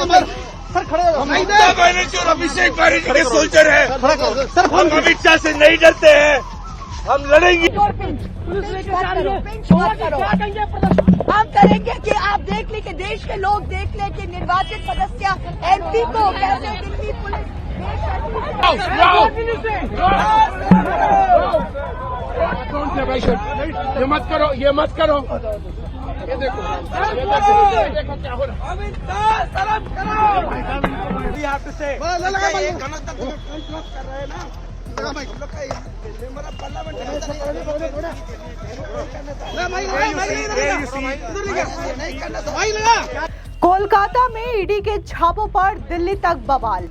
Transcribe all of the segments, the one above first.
Sir खड़े हो। ममता बनर्जी और अभिषेक बनर्जी के सोल्जर है। हम अमित शाह से नहीं डरते हैं, हम लड़ेंगे। हम करेंगे कि आप देख ले कि देश के लोग देख ले कि निर्वाचित सदस्य एमपी को कैसे दिल्ली पुलिस ये मत करो, ये मत करो। ये देखो क्या हो रहा है। कोलकाता में ईडी के छापों पर दिल्ली तक बवाल।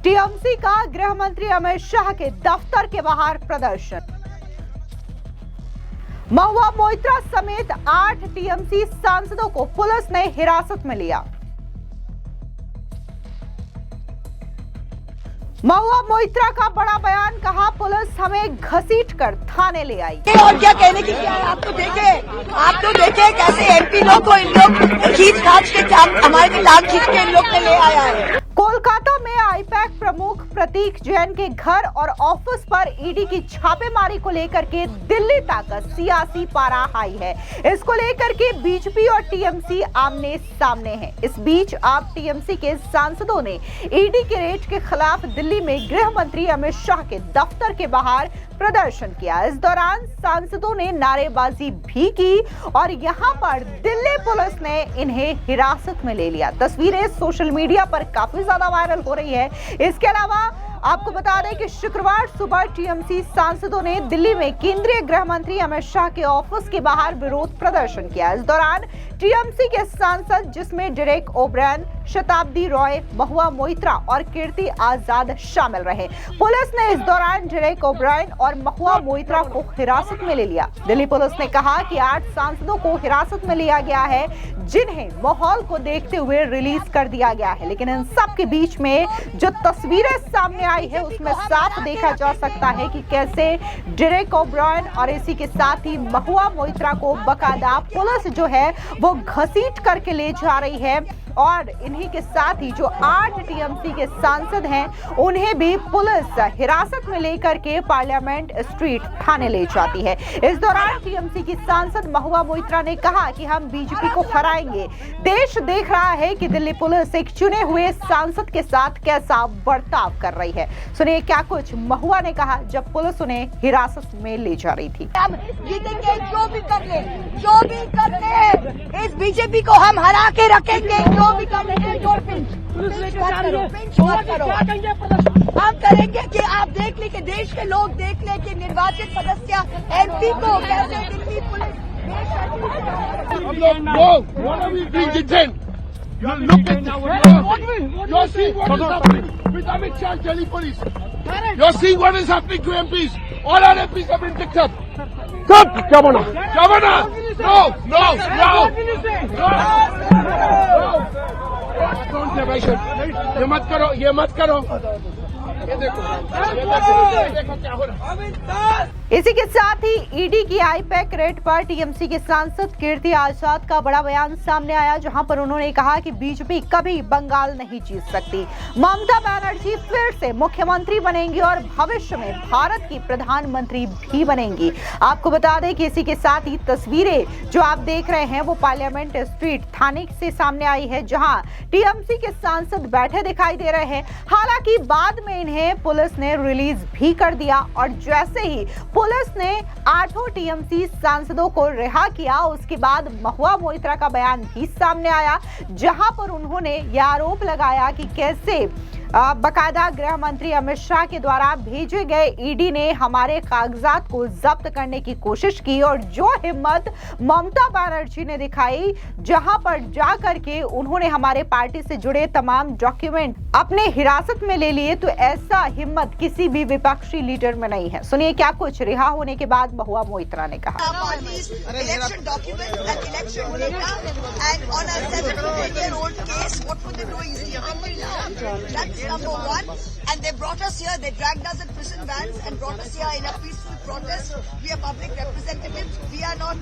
टीएमसी का गृह मंत्री अमित शाह के दफ्तर के बाहर प्रदर्शन। महुआ मोइत्रा समेत 8 टीएमसी सांसदों को पुलिस ने हिरासत में लिया। महुआ मोइत्रा का बड़ा बयान, कहा पुलिस हमें घसीटकर थाने ले आई। और क्या कहने की क्या है, आप तो देखे कैसे एमपी लोग को इन लोग खींच खाच के हमारे लाभ खींच के इन लोग ने ले आया है। कोलकाता में आईपैक प्रमुख प्रतीक जैन के घर और ऑफिस पर ईडी की छापेमारी को लेकर के दिल्ली तक सियासी पारा हाई है। इसको लेकर के बीजेपी और टीएमसी आमने सामने हैं। इस बीच अब टीएमसी के सांसदों ने ईडी के रेड के खिलाफ दिल्ली में गृह मंत्री अमित शाह के दफ्तर के बाहर प्रदर्शन किया। इस दौरान सांसदों ने नारेबाजी भी की और यहां पर दिल्ली पुलिस ने इन्हें हिरासत में ले लिया। तस्वीरें सोशल मीडिया पर काफी ज्यादा वायरल हो रही है। इसके अलावा आपको बता दें कि शुक्रवार सुबह टीएमसी सांसदों ने दिल्ली में केंद्रीय गृह मंत्री अमित शाह के ऑफिस के बाहर विरोध प्रदर्शन किया। इस दौरान टीएमसी के सांसद, जिसमें डेरेक ओब्रायन, शताब्दी रॉय, महुआ मोइत्रा और कीर्ति आजाद शामिल रहे। पुलिस ने इस दौरान डेरेक ओब्रायन और महुआ मोइत्रा को हिरासत में ले लिया। दिल्ली पुलिस ने कहा कि 8 सांसदों को हिरासत में लिया गया है, जिन्हें माहौल को देखते हुए रिलीज कर दिया गया है। लेकिन इन सब के बीच में जो तस्वीरें सामने आई है, उसमें साफ देखा जा सकता है कि कैसे डेरेक ओब्रायन और इसी के साथ ही महुआ मोइत्रा को बकायदा पुलिस जो है वो घसीट करके ले जा रही है और इन्हीं के साथ ही जो 8 टीएमसी के सांसद हैं, उन्हें भी पुलिस हिरासत में लेकर के पार्लियामेंट स्ट्रीट थाने ले जाती है। इस दौरान टीएमसी की सांसद महुआ मोइत्रा ने कहा कि हम बीजेपी को हराएंगे। देश देख रहा है कि दिल्ली पुलिस एक चुने हुए सांसद के साथ कैसा बर्ताव कर रही है। सुनिए क्या कुछ महुआ ने कहा जब पुलिस उन्हें हिरासत में ले जा रही थी। हम जीतेंगे, जो भी कर ले, इस बीजेपी को हम हरा के रखेंगे। जो भी कर ले, हम करेंगे कि आप देख ले कि देश के लोग देख ले कि निर्वाचित सदस्य एमपी को कैसे Delhi police with Amit Shah Delhi police. You're seeing what is happening to MPs. All our MPs have been picked up. Stop, Governor. Governor, no. ये मत करो। ये देखो क्या हो रहा है। इसी के साथ ही ईडी की आईपैक रेड पर टीएमसी के सांसद कीर्ति आजाद का बड़ा बयान सामने आया, जहां पर उन्होंने कहा कि बीजेपी कभी बंगाल नहीं जीत सकती। ममता बनर्जी फिर से मुख्यमंत्री बनेंगी और भविष्य में भारत की प्रधानमंत्री भी बनेंगी। आपको बता दें कि इसी के साथ ही तस्वीरें जो आप देख रहे हैं वो पार्लियामेंट स्ट्रीट थाने से सामने आई है, जहां टीएमसी के सांसद बैठे दिखाई दे रहे हैं। हालांकि बाद में इन्हें पुलिस ने रिलीज भी कर दिया और जैसे ही पुलिस ने 8 टीएमसी सांसदों को रिहा किया, उसके बाद महुआ मोइत्रा का बयान भी सामने आया, जहां पर उन्होंने यह आरोप लगाया कि कैसे बकायदा गृह मंत्री अमित शाह के द्वारा भेजे गए ईडी ने हमारे कागजात को जब्त करने की कोशिश की और जो हिम्मत ममता बनर्जी ने दिखाई, जहां पर जाकर के उन्होंने हमारे पार्टी से जुड़े तमाम डॉक्यूमेंट अपने हिरासत में ले लिए, तो ऐसा हिम्मत किसी भी विपक्षी लीडर में नहीं है। सुनिए क्या कुछ रिहा होने के बाद महुआ मोइत्रा ने कहा। Number one, and they brought us here, they dragged us in prison vans and brought us here in a peaceful protest. We are public representatives. We are not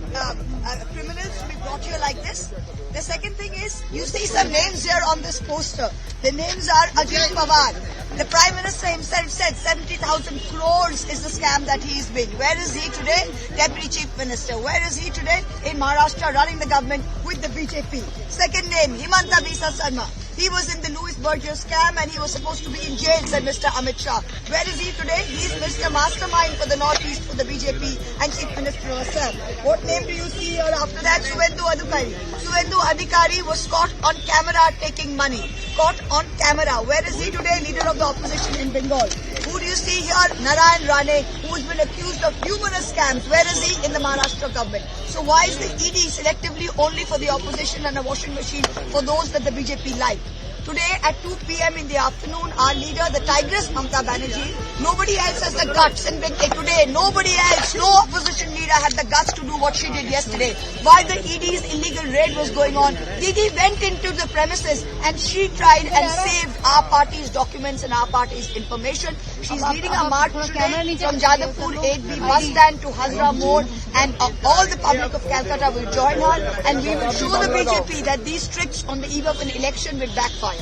criminals to be brought here like this. The second thing is, you see some names here on this poster. The names are Ajit Pawar. The Prime Minister himself said 70,000 crores is the scam that he is being. Where is he today? Deputy Chief Minister. Where is he today? In Maharashtra, running the government with the BJP. Second name, Himanta Biswa Sarma. He was in the Louis Berger scam and he was supposed to be in jail, said Mr. Amit Shah. Where is he today? He is Mr. Mastermind for the Northeast for the BJP and Chief Minister herself. What name do you see here after that? Suvendu Adhikari. Suvendu Adhikari was caught on camera taking money. Caught on camera. Where is he today? Leader of the opposition in Bengal. Who do you see here? Narayan Rane, who has been accused of numerous scams. Where is he? In the Maharashtra government. So why is the ED selectively only for the opposition and a washing machine for those that the BJP like? Today at 2 p.m. in the afternoon, our leader, the Tigress Mamata Banerjee, nobody else has the guts. And today, nobody else, no opposition leader had the guts to do what she did yesterday. While the ED's illegal raid was going on, Didi went into the premises and she tried and saved our party's documents and our party's information. She's leading a march today from Jadavpur 8B bus stand to Hazra Mode, and all the public of Calcutta will join her, and we will show the BJP that these tricks on the eve of an election will backfire. Police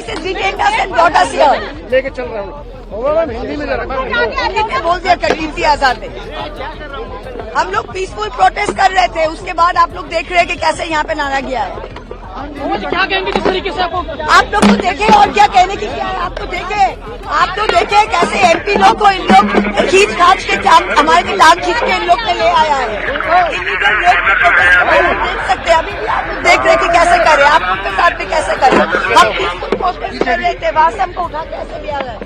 has detained us and brought us here. लेके चल रहा हूँ हिंदी में जरा हिंदी में बोल दिया कर कीर्ति आजाद ने। हम लोग पीसफुल प्रोटेस्ट कर रहे थे, उसके बाद आप लोग देख रहे हैं कि कैसे यहाँ पे नारा गया है। क्या कहेंगे किस तरीके से आप लोग तो देखे और क्या कहने की क्या है, आप तो देखे कैसे एमपी लोग को इन लोग खींच खाच के हमारे टांग खींच के इन लोग ने ले आया है। इलीगल रेड के प्रोटेस्ट के बारे में देख सकते हैं, अभी भी आप लोग देख रहे कि कैसे करे, आप लोग के साथ भी कैसे करे। हम पीसफुल प्रोटेस्ट कर रहे थे, वहां से हमको उठा के ऐसे लिया है।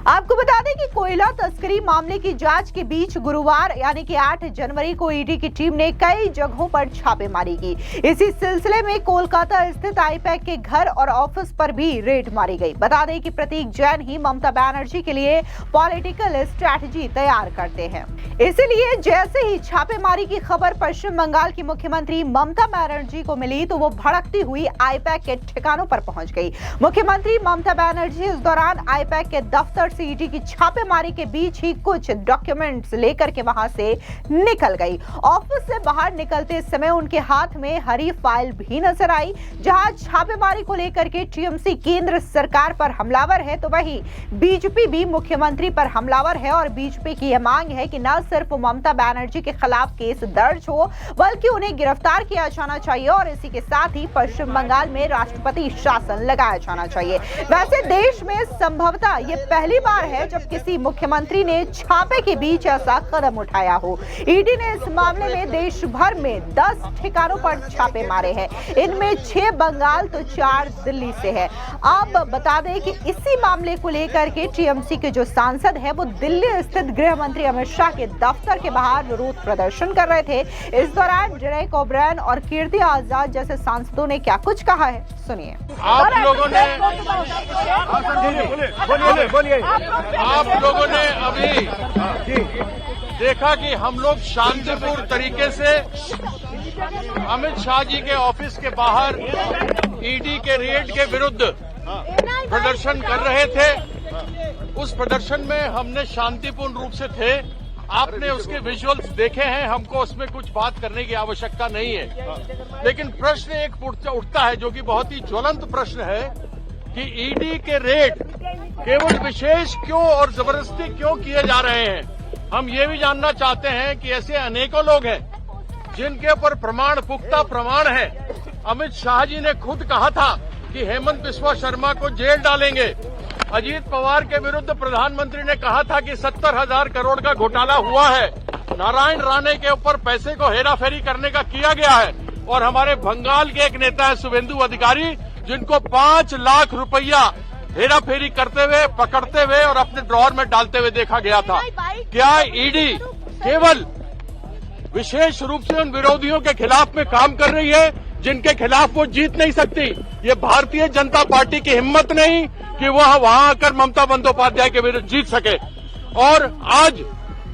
आपको बता दें कि कोयला तस्करी मामले की जांच के बीच गुरुवार यानी कि 8 जनवरी को ईडी की टीम ने कई जगहों पर छापेमारी की। इसी सिलसिले में कोलकाता स्थित आईपैक के घर और ऑफिस पर भी रेड मारी गई। बता दें कि प्रतीक जैन ही ममता बनर्जी के लिए पॉलिटिकल स्ट्रैटेजी तैयार करते हैं, इसलिए जैसे ही छापेमारी की खबर पश्चिम बंगाल की मुख्यमंत्री ममता बनर्जी को मिली तो वो भड़कती हुई आईपैक के ठिकानों पर पहुंच गई। मुख्यमंत्री ममता बनर्जी इस दौरान आईपैक के दफ्तर से ईडी की छापेमारी के बीच ही कुछ डॉक्यूमेंट्स लेकर के वहां से निकल गई। ऑफिस से बाहर निकलते समय उनके हाथ में हरी फाइल भी नजर आई। जहां छापेमारी को लेकर के टीएमसी केंद्र सरकार पर हमलावर है, तो वहीं बीजेपी भी मुख्यमंत्री पर हमलावर है और बीजेपी की यह मांग है कि न सिर्फ ममता बनर्जी के खिलाफ केस दर्ज हो, बल्कि उन्हें गिरफ्तार किया जाना चाहिए और इसी के साथ ही पश्चिम बंगाल में राष्ट्रपति शासन लगाया जाना चाहिए। वैसे देश में संभवतः ये पहली बार है जब किसी मुख्यमंत्री ने छापे के बीच ऐसा कदम उठाया हो। ईडी ने इस मामले में देश भर में 10 ठिकानों पर छापे मारे हैं, इनमें 6 बंगाल तो 4 दिल्ली से है। अब बता दें कि इसी मामले को लेकर के टीएमसी के जो सांसद है वो दिल्ली स्थित गृह मंत्री अमित शाह के दफ्तर के बाहर विरोध प्रदर्शन कर रहे थे। इस दौरान डेरेक ओब्रायन और कीर्ति आजाद जैसे सांसदों ने क्या कुछ कहा है, सुनिए। आप लोगों ने अभी देखा कि हम लोग शांतिपूर्ण तरीके से अमित शाह जी के ऑफिस के बाहर ईडी के रेड के विरुद्ध प्रदर्शन कर रहे थे। उस प्रदर्शन में हमने शांतिपूर्ण रूप से थे। आपने उसके विजुअल्स देखे हैं, हमको उसमें कुछ बात करने की आवश्यकता नहीं है। लेकिन प्रश्न एक उठता है जो कि बहुत ही ज्वलंत प्रश्न है कि ईडी के रेड केवल विशेष क्यों और जबरदस्ती क्यों किए जा रहे हैं। हम ये भी जानना चाहते हैं कि ऐसे अनेकों लोग हैं जिनके ऊपर पुख्ता प्रमाण है। अमित शाह जी ने खुद कहा था कि हेमंत बिस्वा शर्मा को जेल डालेंगे। अजीत पवार के विरुद्ध प्रधानमंत्री ने कहा था कि 70,000 करोड़ का घोटाला हुआ है। नारायण राणे के ऊपर पैसे को हेराफेरी करने का किया गया है। और हमारे बंगाल के एक नेता है सुवेंदु अधिकारी, जिनको 5 लाख रुपया हेराफेरी करते हुए, पकड़ते हुए और अपने ड्रॉर में डालते हुए देखा गया था। क्या ईडी केवल विशेष रूप से उन विरोधियों के खिलाफ में काम कर रही है जिनके खिलाफ वो जीत नहीं सकती? ये भारतीय जनता पार्टी की हिम्मत नहीं कि वह वहां आकर ममता बंदोपाध्याय के विरुद्ध जीत सके। और आज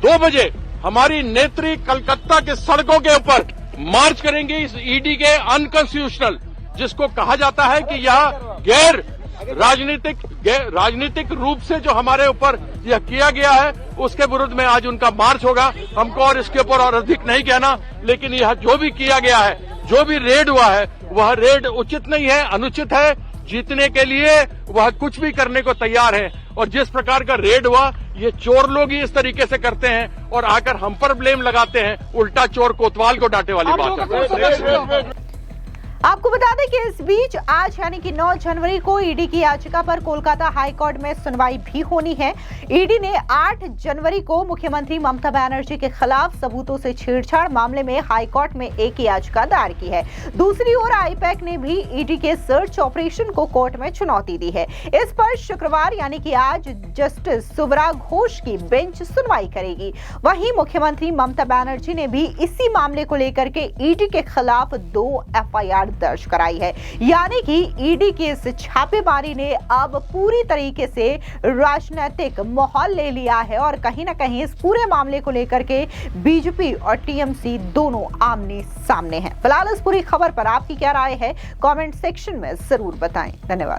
2 बजे हमारी नेत्री कलकत्ता के सड़कों के ऊपर मार्च करेंगे इस ईडी के अनकॉन्स्टिट्यूशनल जिसको कहा जाता है कि यह गैर राजनीतिक रूप से जो हमारे ऊपर यह किया गया है, उसके विरुद्ध में आज उनका मार्च होगा। हमको और इसके ऊपर और अधिक नहीं कहना, लेकिन यह जो भी किया गया है, जो भी रेड हुआ है, वह रेड उचित नहीं है, अनुचित है। जीतने के लिए वह कुछ भी करने को तैयार है, और जिस प्रकार का रेड हुआ, ये चोर लोग ही इस तरीके से करते हैं और आकर हम पर ब्लेम लगाते हैं। उल्टा चोर कोतवाल को डांटे वाली बात है। आपको बता दें कि इस बीच आज यानी कि 9 जनवरी को ईडी की याचिका पर कोलकाता हाई कोर्ट में सुनवाई भी होनी है। ईडी ने 8 जनवरी को मुख्यमंत्री ममता बनर्जी के खिलाफ सबूतों से छेड़छाड़ मामले में हाई कोर्ट में एक याचिका दायर की है। दूसरी ओर आईपैक ने भी ईडी के सर्च ऑपरेशन को कोर्ट में चुनौती दी है। इस पर शुक्रवार यानी कि आज जस्टिस सुब्रा घोष की बेंच सुनवाई करेगी। वहीं मुख्यमंत्री ममता बनर्जी ने भी इसी मामले को लेकर के ईडी के खिलाफ 2 एफआईआर दर्ज कराई है। यानी कि ईडी की इस छापेमारी ने अब पूरी तरीके से राजनीतिक माहौल ले लिया है और कहीं ना कहीं इस पूरे मामले को लेकर के बीजेपी और टीएमसी दोनों आमने सामने हैं। फिलहाल इस पूरी खबर पर आपकी क्या राय है, कमेंट सेक्शन में जरूर बताएं। धन्यवाद।